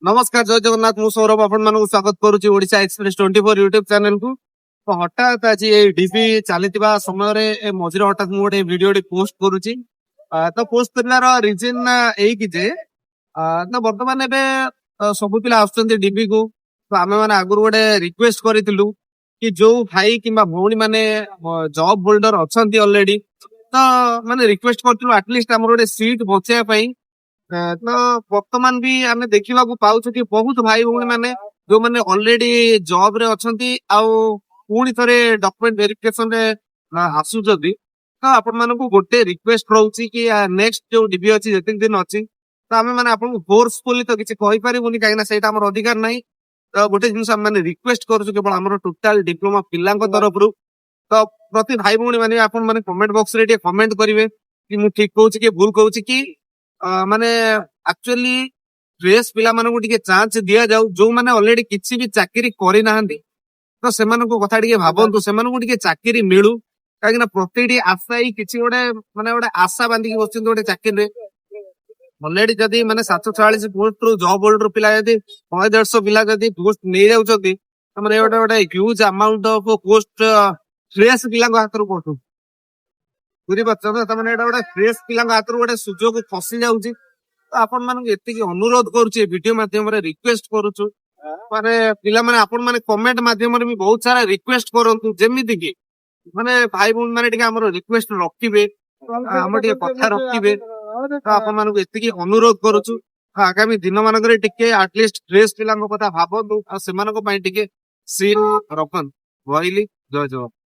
नमस्कार जय जगन्नाथ मु सौरभ आपण मानक स्वागत करुच्ची ओडिशा एक्सप्रेस 24 यूट्यूब चैनल को। तो हठात आज ये डीपी चलता समय मझे हठात मुझे गोटे वीडियो पोस्ट करुच्ची। तो पोस्ट करार रिजन यही कि जे तो बर्तमान एबे सब पिला आसुचंती डीपी को। तो आमे माने आगुर गोटे रिक्वेस्ट करितलु कि जो भाई किंबा भौणी माने जॉब होल्डर अछंती ऑलरेडी तो माने रिक्वेस्ट करथलु एटलीस्ट हमर गोटे सीट बचाया पई। तो वर्तमान भी आमे देखा पाउछु कि बहुत भाई भौणी माने जो माने ऑलरेडी जॉब रे अछंती आउ पुणी थरे डॉक्यूमेंट वेरिफिकेशन रे आसुचंती। तो आपण मानकु गोटे रिक्वेस्ट रहउची कि नेक्स्ट जो डीबी अछि जतिक दिन अछि तो आमे माने आपन फोर्सफुली तो किछि कहि परिबुनी काहे ना सेटा हमर अधिकार नाही। तो गोटे जिनिस हम माने रिक्वेस्ट करूछु केवल हमर टोटल डिप्लोमा पिल्लांक तरफरु। तो प्रति भाई भौणी माने आपण माने कमेंट बॉक्स रे कमेंट करिवे कि मु ठीक कहूची कि भूल कहूची कि माने एक्चुअली फ्रेश पिला मानकु टिके चांस दिया जाऊ जो माने ऑलरेडी किछि भी चाकरी करि नाहंती। तो सेमानकु कथा टिके भाबंतु सेमानकु टिके चाकरी मिलु काहे ना प्रतिटी आशा ही किछि गोटे माने गोटे आशा बांधी के बसिन गोटे चाकरी रे ऑलरेडी जदी माने 744 पोस्ट रो जॉब होल्डर पिला जदी 150 पिला जदी पोस्ट नै जाउछथि त माने गोटे गोटे huge amount of post fresh पिला हातरु पठु बुझी पारछ ना। त माने एटा गोटे फ्रेश पिला हातरु गोटे सुजोग फसी जाउची। तो आपण मानक एतिकी अनुरोध करूची वीडियो माध्यम रे रिक्वेस्ट करूछु माने पिला माने आपण माने कमेंट माध्यम रे भी बहुत सारा रिक्वेस्ट करंतु जेमिति कि माने भाई भौणी माने टिके हमर रिक्वेस्ट रखिबे हमर टिके कथा रखिबे। तो आपण मानक एतिकी अनुरोध करूछु आगामी दिन मानक रे टिके एटलीस्ट फ्रेश पिलांक कथा भाबंतु आ सेमानक पई टिके सीन रखन भइली जय जय।